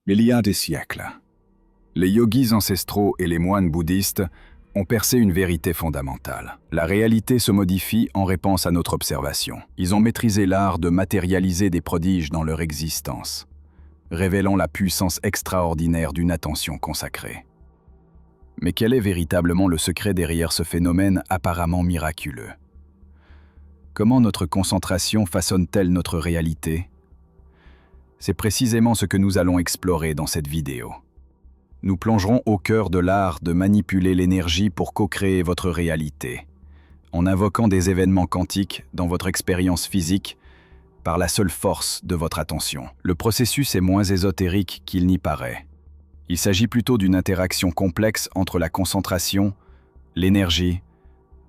Il y a des siècles, les yogis ancestraux et les moines bouddhistes ont percé une vérité fondamentale. La réalité se modifie en réponse à notre observation. Ils ont maîtrisé l'art de matérialiser des prodiges dans leur existence, révélant la puissance extraordinaire d'une attention consacrée. Mais quel est véritablement le secret derrière ce phénomène apparemment miraculeux? Comment notre concentration façonne-t-elle notre réalité? C'est précisément ce que nous allons explorer dans cette vidéo. Nous plongerons au cœur de l'art de manipuler l'énergie pour co-créer votre réalité, en invoquant des événements quantiques dans votre expérience physique par la seule force de votre attention. Le processus est moins ésotérique qu'il n'y paraît. Il s'agit plutôt d'une interaction complexe entre la concentration, l'énergie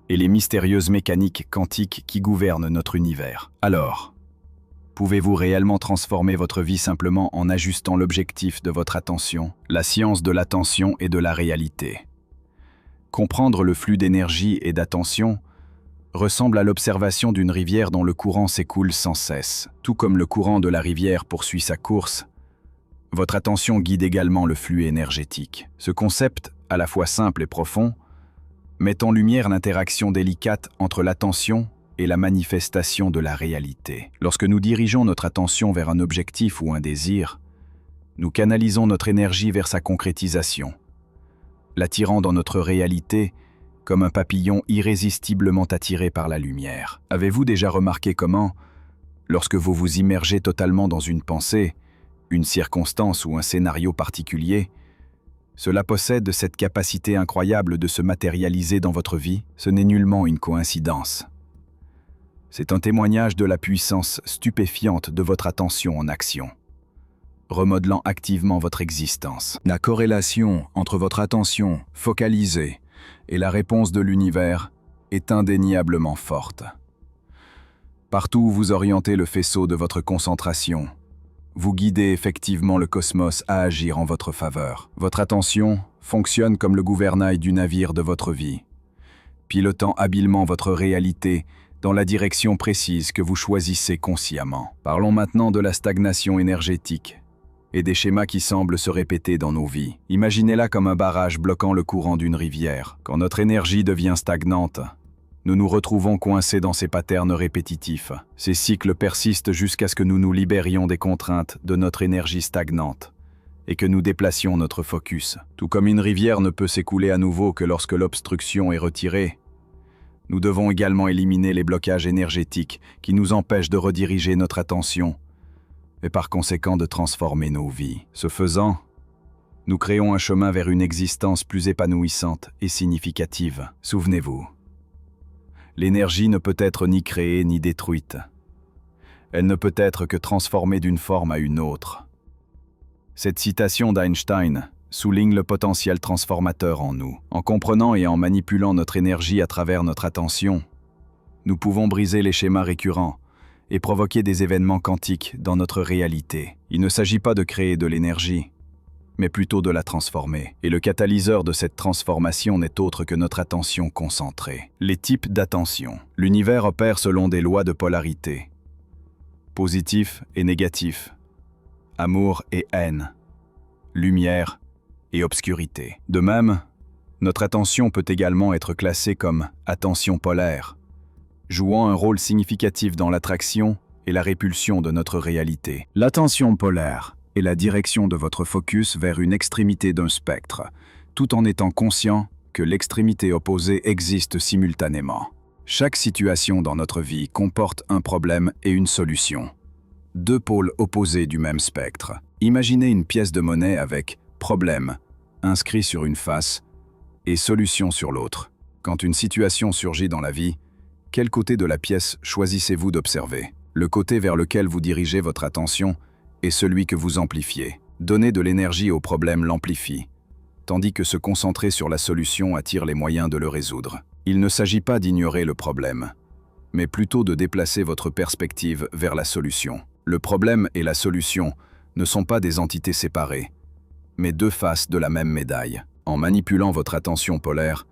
et les mystérieuses mécaniques quantiques qui gouvernent notre univers. Alors, pouvez-vous réellement transformer votre vie simplement en ajustant l'objectif de votre attention, la science de l'attention et de la réalité? Comprendre le flux d'énergie et d'attention ressemble à l'observation d'une rivière dont le courant s'écoule sans cesse. Tout comme le courant de la rivière poursuit sa course, votre attention guide également le flux énergétique. Ce concept, à la fois simple et profond, met en lumière l'interaction délicate entre l'attention et la manifestation de la réalité. Lorsque nous dirigeons notre attention vers un objectif ou un désir, nous canalisons notre énergie vers sa concrétisation, l'attirant dans notre réalité comme un papillon irrésistiblement attiré par la lumière. Avez-vous déjà remarqué comment, lorsque vous vous immergez totalement dans une pensée, une circonstance ou un scénario particulier, cela possède cette capacité incroyable de se matérialiser dans votre vie? Ce n'est nullement une coïncidence. C'est un témoignage de la puissance stupéfiante de votre attention en action, remodelant activement votre existence. La corrélation entre votre attention focalisée et la réponse de l'univers est indéniablement forte. Partout où vous orientez le faisceau de votre concentration, vous guidez effectivement le cosmos à agir en votre faveur. Votre attention fonctionne comme le gouvernail du navire de votre vie, pilotant habilement votre réalité dans la direction précise que vous choisissez consciemment. Parlons maintenant de la stagnation énergétique et des schémas qui semblent se répéter dans nos vies. Imaginez-la comme un barrage bloquant le courant d'une rivière. Quand notre énergie devient stagnante, nous nous retrouvons coincés dans ces patterns répétitifs. Ces cycles persistent jusqu'à ce que nous nous libérions des contraintes de notre énergie stagnante et que nous déplacions notre focus. Tout comme une rivière ne peut s'écouler à nouveau que lorsque l'obstruction est retirée, nous devons également éliminer les blocages énergétiques qui nous empêchent de rediriger notre attention et par conséquent de transformer nos vies. Ce faisant, nous créons un chemin vers une existence plus épanouissante et significative. Souvenez-vous, l'énergie ne peut être ni créée ni détruite. Elle ne peut être que transformée d'une forme à une autre. Cette citation d'Einstein souligne le potentiel transformateur en nous. En comprenant et en manipulant notre énergie à travers notre attention, nous pouvons briser les schémas récurrents et provoquer des événements quantiques dans notre réalité. Il ne s'agit pas de créer de l'énergie, mais plutôt de la transformer. Et le catalyseur de cette transformation n'est autre que notre attention concentrée. Les types d'attention. L'univers opère selon des lois de polarité. Positif et négatif. Amour et haine. Lumière et obscurité. De même, notre attention peut également être classée comme attention polaire, jouant un rôle significatif dans l'attraction et la répulsion de notre réalité. L'attention polaire est la direction de votre focus vers une extrémité d'un spectre, tout en étant conscient que l'extrémité opposée existe simultanément. Chaque situation dans notre vie comporte un problème et une solution. Deux pôles opposés du même spectre. Imaginez une pièce de monnaie avec problème inscrit sur une face et solution sur l'autre. Quand une situation surgit dans la vie, quel côté de la pièce choisissez-vous d'observer? Le côté vers lequel vous dirigez votre attention est celui que vous amplifiez. Donner de l'énergie au problème l'amplifie, tandis que se concentrer sur la solution attire les moyens de le résoudre. Il ne s'agit pas d'ignorer le problème, mais plutôt de déplacer votre perspective vers la solution. Le problème et la solution ne sont pas des entités séparées, mais deux faces de la même médaille. En manipulant votre attention polaire,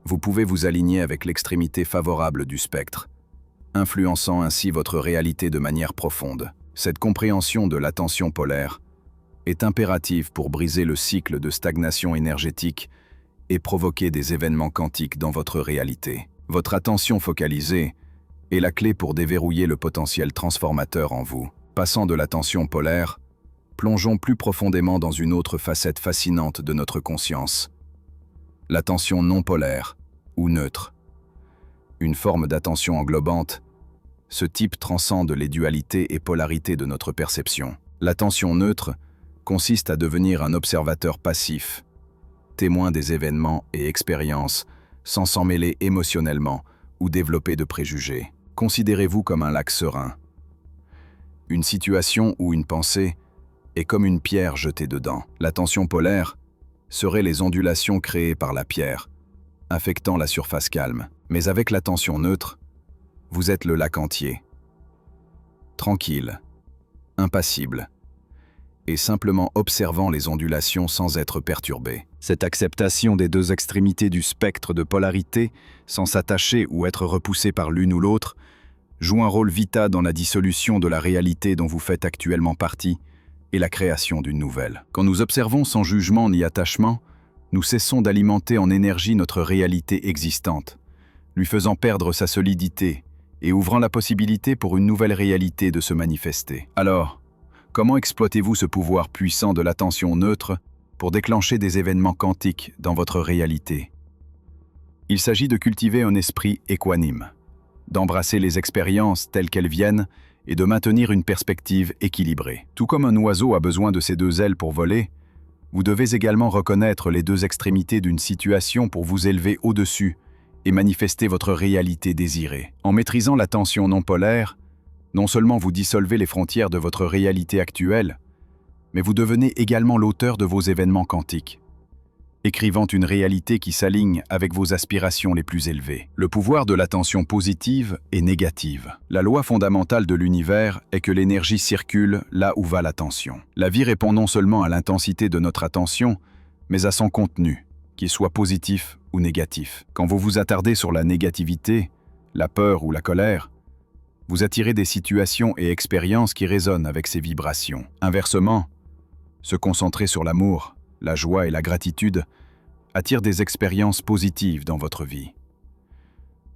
vous pouvez vous aligner avec l'extrémité favorable du spectre, influençant ainsi votre réalité de manière profonde. Cette compréhension de l'attention polaire est impérative pour briser le cycle de stagnation énergétique et provoquer des événements quantiques dans votre réalité. Votre attention focalisée est la clé pour déverrouiller le potentiel transformateur en vous. Passant de l'attention polaire, plongeons plus profondément dans une autre facette fascinante de notre conscience, l'attention non polaire ou neutre. Une forme d'attention englobante, ce type transcende les dualités et polarités de notre perception. L'attention neutre consiste à devenir un observateur passif, témoin des événements et expériences, sans s'en mêler émotionnellement ou développer de préjugés. Considérez-vous comme un lac serein. Une situation ou une pensée est comme une pierre jetée dedans. L'attention polaire serait les ondulations créées par la pierre, affectant la surface calme. Mais avec l'attention neutre, vous êtes le lac entier, tranquille, impassible, et simplement observant les ondulations sans être perturbé. Cette acceptation des deux extrémités du spectre de polarité, sans s'attacher ou être repoussé par l'une ou l'autre, joue un rôle vital dans la dissolution de la réalité dont vous faites actuellement partie et la création d'une nouvelle. Quand nous observons sans jugement ni attachement, nous cessons d'alimenter en énergie notre réalité existante, lui faisant perdre sa solidité et ouvrant la possibilité pour une nouvelle réalité de se manifester. Alors, comment exploitez-vous ce pouvoir puissant de l'attention neutre pour déclencher des événements quantiques dans votre réalité? Il s'agit de cultiver un esprit équanime, d'embrasser les expériences telles qu'elles viennent et de maintenir une perspective équilibrée. Tout comme un oiseau a besoin de ses deux ailes pour voler, vous devez également reconnaître les deux extrémités d'une situation pour vous élever au-dessus et manifester votre réalité désirée. En maîtrisant l'attention non polaire, non seulement vous dissolvez les frontières de votre réalité actuelle, mais vous devenez également l'auteur de vos événements quantiques, écrivant une réalité qui s'aligne avec vos aspirations les plus élevées. Le pouvoir de l'attention positive et négative. La loi fondamentale de l'univers est que l'énergie circule là où va l'attention. La vie répond non seulement à l'intensité de notre attention, mais à son contenu, qu'il soit positif ou négatif. Quand vous vous attardez sur la négativité, la peur ou la colère, vous attirez des situations et expériences qui résonnent avec ces vibrations. Inversement, se concentrer sur l'amour, la joie et la gratitude attire des expériences positives dans votre vie.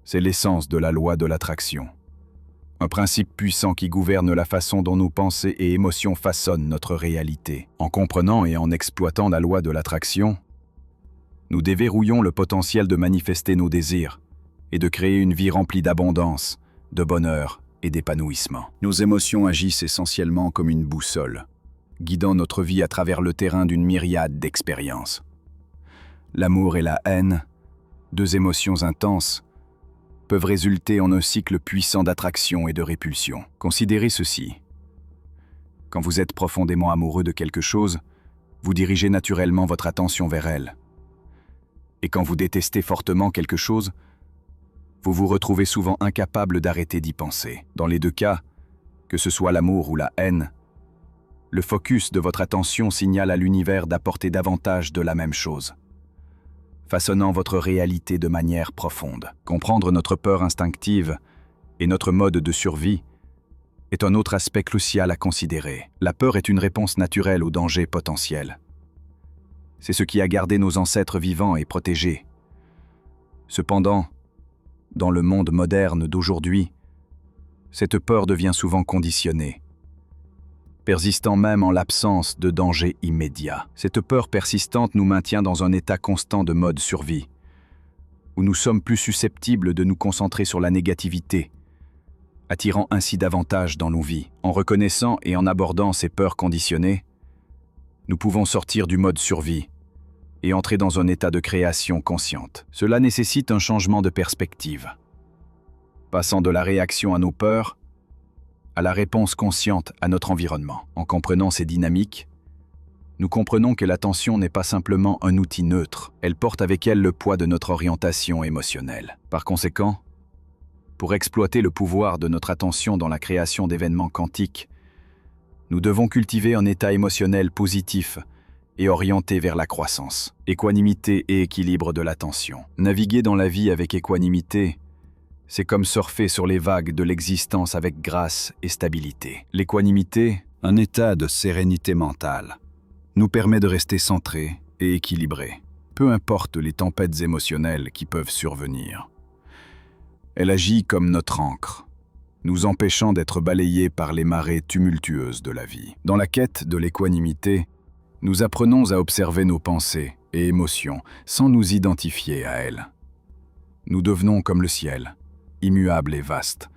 C'est l'essence de la loi de l'attraction. Un principe puissant qui gouverne la façon dont nos pensées et émotions façonnent notre réalité. En comprenant et en exploitant la loi de l'attraction, nous déverrouillons le potentiel de manifester nos désirs et de créer une vie remplie d'abondance, de bonheur et d'épanouissement. Nos émotions agissent essentiellement comme une boussole, guidant notre vie à travers le terrain d'une myriade d'expériences. L'amour et la haine, deux émotions intenses, peuvent résulter en un cycle puissant d'attraction et de répulsion. Considérez ceci. Quand vous êtes profondément amoureux de quelque chose, vous dirigez naturellement votre attention vers elle. Et quand vous détestez fortement quelque chose, vous vous retrouvez souvent incapable d'arrêter d'y penser. Dans les deux cas, que ce soit l'amour ou la haine, le focus de votre attention signale à l'univers d'apporter davantage de la même chose, façonnant votre réalité de manière profonde. Comprendre notre peur instinctive et notre mode de survie est un autre aspect crucial à considérer. La peur est une réponse naturelle au danger potentiel. C'est ce qui a gardé nos ancêtres vivants et protégés. Cependant, dans le monde moderne d'aujourd'hui, cette peur devient souvent conditionnée, persistant même en l'absence de danger immédiat. Cette peur persistante nous maintient dans un état constant de mode survie, où nous sommes plus susceptibles de nous concentrer sur la négativité, attirant ainsi davantage dans nos vies. En reconnaissant et en abordant ces peurs conditionnées, nous pouvons sortir du mode survie et entrer dans un état de création consciente. Cela nécessite un changement de perspective, passant de la réaction à nos peurs à la réponse consciente à notre environnement. En comprenant ces dynamiques, nous comprenons que l'attention n'est pas simplement un outil neutre, elle porte avec elle le poids de notre orientation émotionnelle. Par conséquent, pour exploiter le pouvoir de notre attention dans la création d'événements quantiques, nous devons cultiver un état émotionnel positif et orienté vers la croissance. Équanimité et équilibre de l'attention. Naviguer dans la vie avec équanimité, c'est comme surfer sur les vagues de l'existence avec grâce et stabilité. L'équanimité, un état de sérénité mentale, nous permet de rester centrés et équilibrés, peu importe les tempêtes émotionnelles qui peuvent survenir. Elle agit comme notre ancre, nous empêchant d'être balayés par les marées tumultueuses de la vie. Dans la quête de l'équanimité, nous apprenons à observer nos pensées et émotions sans nous identifier à elles. Nous devenons comme le ciel, immuables et vastes,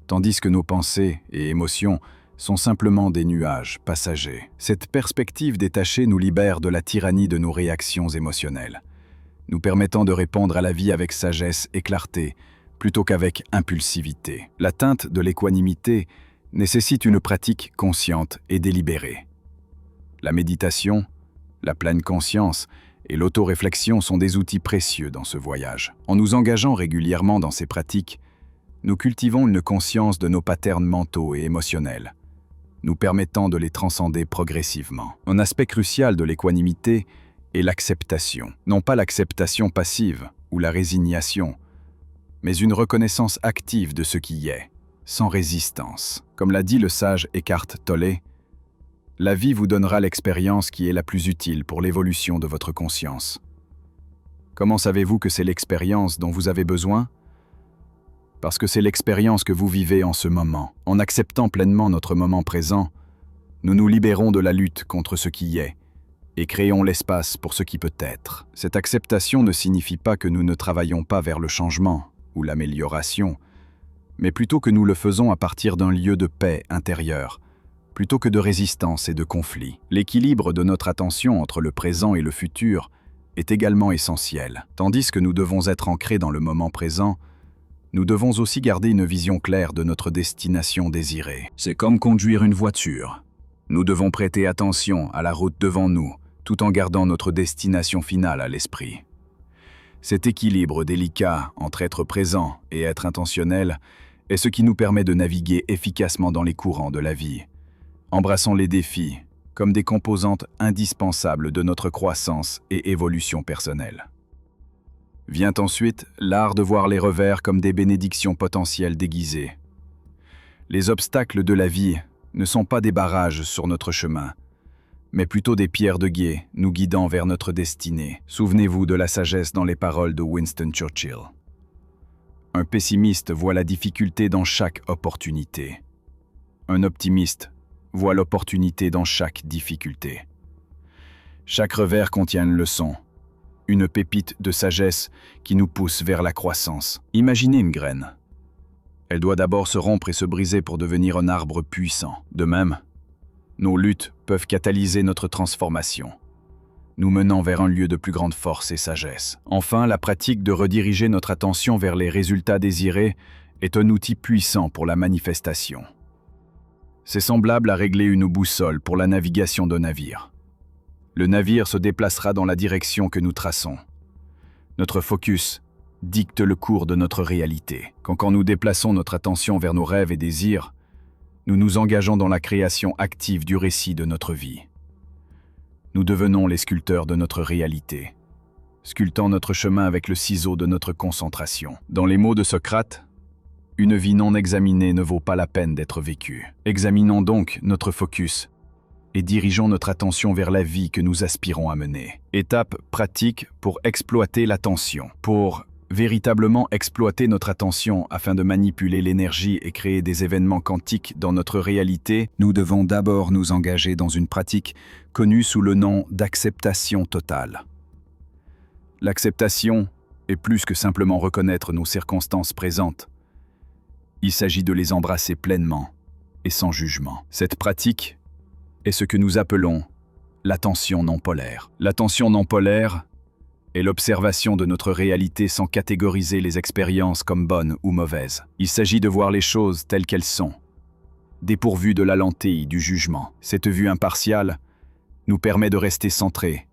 tandis que nos pensées et émotions sont simplement des nuages passagers. Cette perspective détachée nous libère de la tyrannie de nos réactions émotionnelles, nous permettant de répondre à la vie avec sagesse et clarté, plutôt qu'avec impulsivité. L'atteinte de l'équanimité nécessite une pratique consciente et délibérée. La méditation, la pleine conscience et l'autoréflexion sont des outils précieux dans ce voyage. En nous engageant régulièrement dans ces pratiques, nous cultivons une conscience de nos patterns mentaux et émotionnels, nous permettant de les transcender progressivement. Un aspect crucial de l'équanimité est l'acceptation. Non pas l'acceptation passive ou la résignation, mais une reconnaissance active de ce qui est, sans résistance. Comme l'a dit le sage Eckhart Tolle, la vie vous donnera l'expérience qui est la plus utile pour l'évolution de votre conscience. Comment savez-vous que c'est l'expérience dont vous avez besoin ? Parce que c'est l'expérience que vous vivez en ce moment. En acceptant pleinement notre moment présent, nous nous libérons de la lutte contre ce qui est et créons l'espace pour ce qui peut être. Cette acceptation ne signifie pas que nous ne travaillons pas vers le changement ou l'amélioration, mais plutôt que nous le faisons à partir d'un lieu de paix intérieure, plutôt que de résistance et de conflit. L'équilibre de notre attention entre le présent et le futur est également essentiel. Tandis que nous devons être ancrés dans le moment présent, nous devons aussi garder une vision claire de notre destination désirée. C'est comme conduire une voiture. Nous devons prêter attention à la route devant nous, tout en gardant notre destination finale à l'esprit. Cet équilibre délicat entre être présent et être intentionnel est ce qui nous permet de naviguer efficacement dans les courants de la vie, embrassant les défis comme des composantes indispensables de notre croissance et évolution personnelle. Vient ensuite l'art de voir les revers comme des bénédictions potentielles déguisées. Les obstacles de la vie ne sont pas des barrages sur notre chemin, mais plutôt des pierres de gué nous guidant vers notre destinée. Souvenez-vous de la sagesse dans les paroles de Winston Churchill. Un pessimiste voit la difficulté dans chaque opportunité. Un optimiste voit l'opportunité dans chaque difficulté. Chaque revers contient une leçon, une pépite de sagesse qui nous pousse vers la croissance. Imaginez une graine. Elle doit d'abord se rompre et se briser pour devenir un arbre puissant. De même, nos luttes peuvent catalyser notre transformation, nous menant vers un lieu de plus grande force et sagesse. Enfin, la pratique de rediriger notre attention vers les résultats désirés est un outil puissant pour la manifestation. C'est semblable à régler une boussole pour la navigation d'un navire. Le navire se déplacera dans la direction que nous traçons. Notre focus dicte le cours de notre réalité. Quand nous déplaçons notre attention vers nos rêves et désirs, nous nous engageons dans la création active du récit de notre vie. Nous devenons les sculpteurs de notre réalité, sculptant notre chemin avec le ciseau de notre concentration. Dans les mots de Socrate, une vie non examinée ne vaut pas la peine d'être vécue. Examinons donc notre focus et dirigeons notre attention vers la vie que nous aspirons à mener. Étape pratique pour exploiter l'attention. Pour véritablement exploiter notre attention afin de manipuler l'énergie et créer des événements quantiques dans notre réalité, nous devons d'abord nous engager dans une pratique connue sous le nom d'acceptation totale. L'acceptation est plus que simplement reconnaître nos circonstances présentes. Il s'agit de les embrasser pleinement et sans jugement. Cette pratique est ce que nous appelons l'attention non polaire. L'attention non polaire est l'observation de notre réalité sans catégoriser les expériences comme bonnes ou mauvaises. Il s'agit de voir les choses telles qu'elles sont, dépourvues de la lentille du jugement. Cette vue impartiale nous permet de rester centrés,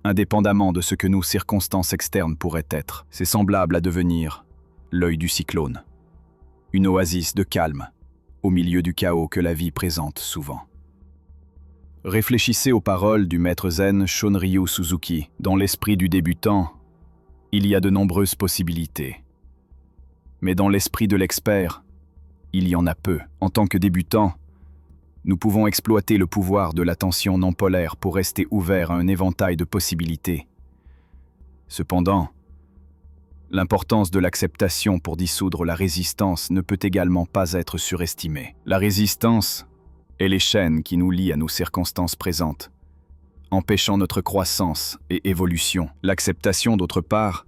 indépendamment de ce que nos circonstances externes pourraient être. C'est semblable à devenir l'œil du cyclone, une oasis de calme au milieu du chaos que la vie présente souvent. Réfléchissez aux paroles du maître zen Shunryu Suzuki. Dans l'esprit du débutant, il y a de nombreuses possibilités. Mais dans l'esprit de l'expert, il y en a peu. En tant que débutant, Nous pouvons exploiter le pouvoir de l'attention non polaire pour rester ouverts à un éventail de possibilités. Cependant, l'importance de l'acceptation pour dissoudre la résistance ne peut également pas être surestimée. La résistance est les chaînes qui nous lient à nos circonstances présentes, empêchant notre croissance et évolution. L'acceptation, d'autre part,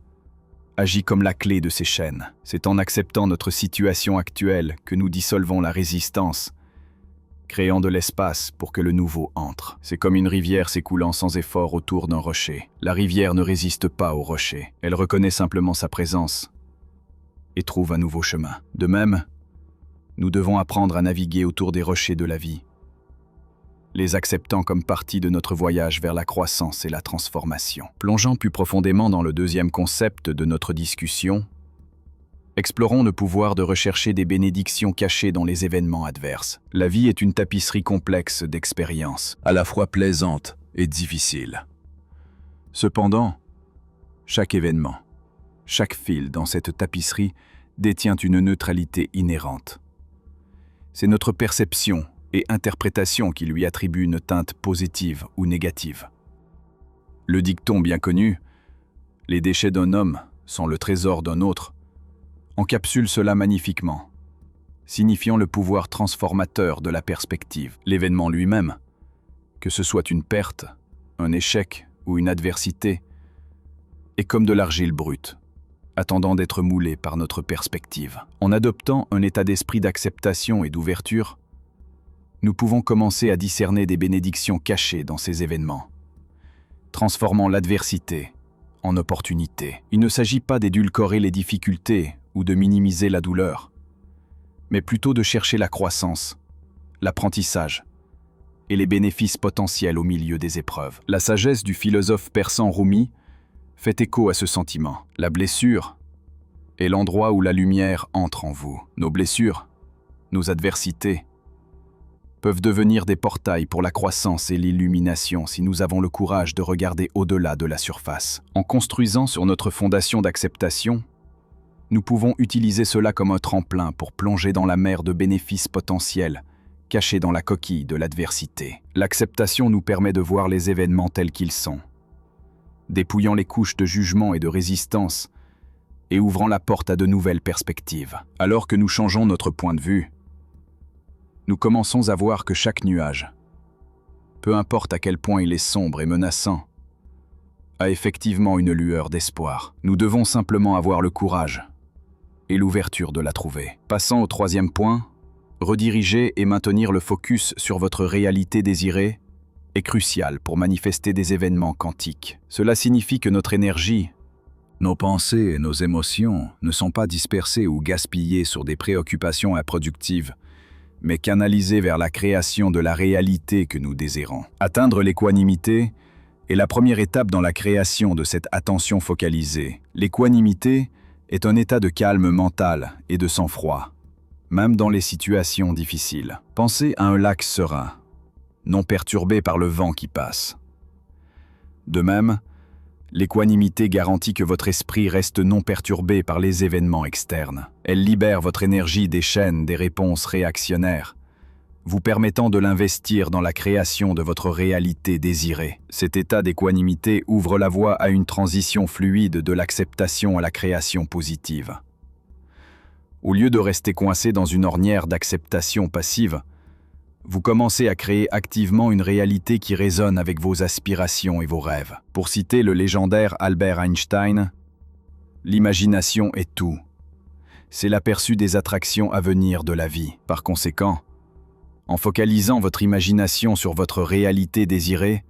agit comme la clé de ces chaînes. C'est en acceptant notre situation actuelle que nous dissolvons la résistance, créant de l'espace pour que le nouveau entre. C'est comme une rivière s'écoulant sans effort autour d'un rocher. La rivière ne résiste pas au rocher. Elle reconnaît simplement sa présence et trouve un nouveau chemin. De même, nous devons apprendre à naviguer autour des rochers de la vie, les acceptant comme partie de notre voyage vers la croissance et la transformation. Plongeant plus profondément dans le deuxième concept de notre discussion, explorons le pouvoir de rechercher des bénédictions cachées dans les événements adverses. La vie est une tapisserie complexe d'expériences, à la fois plaisante et difficile. Cependant, chaque événement, chaque fil dans cette tapisserie détient une neutralité inhérente. C'est notre perception et interprétation qui lui attribue une teinte positive ou négative. Le dicton bien connu « Les déchets d'un homme sont le trésor d'un autre » encapsule cela magnifiquement, signifiant le pouvoir transformateur de la perspective. L'événement lui-même, que ce soit une perte, un échec ou une adversité, est comme de l'argile brute, attendant d'être moulée par notre perspective. En adoptant un état d'esprit d'acceptation et d'ouverture, nous pouvons commencer à discerner des bénédictions cachées dans ces événements, transformant l'adversité en opportunité. Il ne s'agit pas d'édulcorer les difficultés ou de minimiser la douleur, mais plutôt de chercher la croissance, l'apprentissage et les bénéfices potentiels au milieu des épreuves. La sagesse du philosophe persan Rumi fait écho à ce sentiment. La blessure est l'endroit où la lumière entre en vous. Nos blessures, nos adversités, peuvent devenir des portails pour la croissance et l'illumination si nous avons le courage de regarder au-delà de la surface. En construisant sur notre fondation d'acceptation, nous pouvons utiliser cela comme un tremplin pour plonger dans la mer de bénéfices potentiels, cachés dans la coquille de l'adversité. L'acceptation nous permet de voir les événements tels qu'ils sont, dépouillant les couches de jugement et de résistance, et ouvrant la porte à de nouvelles perspectives. Alors que nous changeons notre point de vue, nous commençons à voir que chaque nuage, peu importe à quel point il est sombre et menaçant, a effectivement une lueur d'espoir. Nous devons simplement avoir le courage et l'ouverture de la trouver. Passant au troisième point, rediriger et maintenir le focus sur votre réalité désirée est crucial pour manifester des événements quantiques. Cela signifie que notre énergie, nos pensées et nos émotions ne sont pas dispersées ou gaspillées sur des préoccupations improductives, mais canalisées vers la création de la réalité que nous désirons. Atteindre l'équanimité est la première étape dans la création de cette attention focalisée. L'équanimité est un état de calme mental et de sang-froid, même dans les situations difficiles. Pensez à un lac serein, non perturbé par le vent qui passe. De même, l'équanimité garantit que votre esprit reste non perturbé par les événements externes. Elle libère votre énergie des chaînes des réponses réactionnaires, vous permettant de l'investir dans la création de votre réalité désirée. Cet état d'équanimité ouvre la voie à une transition fluide de l'acceptation à la création positive. Au lieu de rester coincé dans une ornière d'acceptation passive, vous commencez à créer activement une réalité qui résonne avec vos aspirations et vos rêves. Pour citer le légendaire Albert Einstein, « L'imagination est tout. C'est l'aperçu des attractions à venir de la vie. » Par conséquent, en focalisant votre imagination sur votre réalité désirée,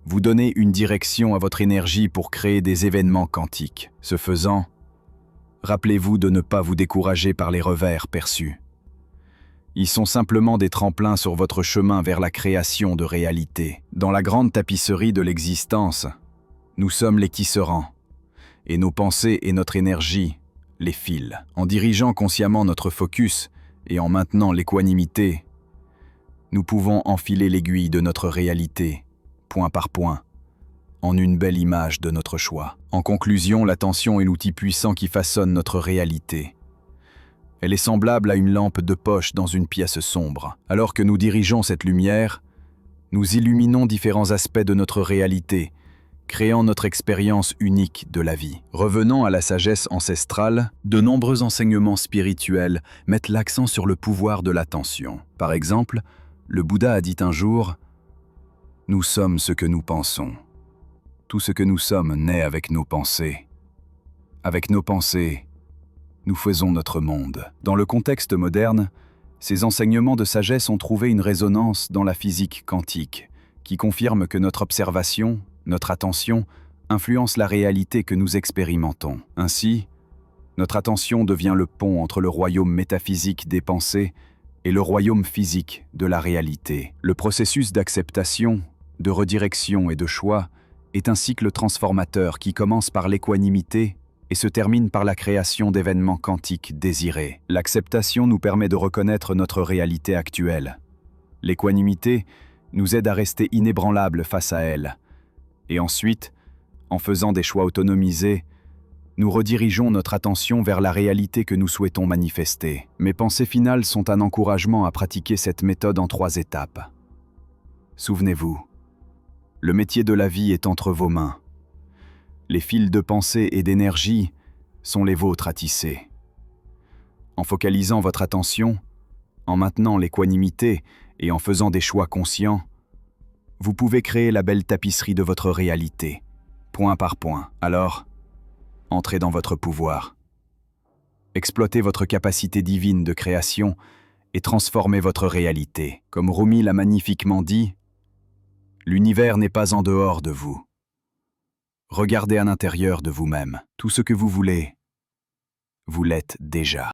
vous donnez une direction à votre énergie pour créer des événements quantiques. Ce faisant, rappelez-vous de ne pas vous décourager par les revers perçus. Ils sont simplement des tremplins sur votre chemin vers la création de réalité. Dans la grande tapisserie de l'existence, nous sommes les tisserands, et nos pensées et notre énergie, les fils. En dirigeant consciemment notre focus et en maintenant l'équanimité, nous pouvons enfiler l'aiguille de notre réalité, point par point, en une belle image de notre choix. En conclusion, l'attention est l'outil puissant qui façonne notre réalité. Elle est semblable à une lampe de poche dans une pièce sombre. Alors que nous dirigeons cette lumière, nous illuminons différents aspects de notre réalité, créant notre expérience unique de la vie. Revenant à la sagesse ancestrale, de nombreux enseignements spirituels mettent l'accent sur le pouvoir de l'attention. Par exemple, le Bouddha a dit un jour « Nous sommes ce que nous pensons. Tout ce que nous sommes naît avec nos pensées. Avec nos pensées, nous faisons notre monde. » Dans le contexte moderne, ces enseignements de sagesse ont trouvé une résonance dans la physique quantique, qui confirme que notre observation, notre attention, influence la réalité que nous expérimentons. Ainsi, notre attention devient le pont entre le royaume métaphysique des pensées et le royaume physique de la réalité. Le processus d'acceptation, de redirection et de choix est un cycle transformateur qui commence par l'équanimité et se termine par la création d'événements quantiques désirés. L'acceptation nous permet de reconnaître notre réalité actuelle. L'équanimité nous aide à rester inébranlables face à elle. Et ensuite, en faisant des choix autonomisés, nous redirigeons notre attention vers la réalité que nous souhaitons manifester. Mes pensées finales sont un encouragement à pratiquer cette méthode en 3 étapes. Souvenez-vous, le métier de la vie est entre vos mains. Les fils de pensée et d'énergie sont les vôtres à tisser. En focalisant votre attention, en maintenant l'équanimité et en faisant des choix conscients, vous pouvez créer la belle tapisserie de votre réalité, point par point. Alors, entrez dans votre pouvoir. Exploitez votre capacité divine de création et transformez votre réalité. Comme Rumi l'a magnifiquement dit, « L'univers n'est pas en dehors de vous. Regardez à l'intérieur de vous-même. Tout ce que vous voulez, vous l'êtes déjà. »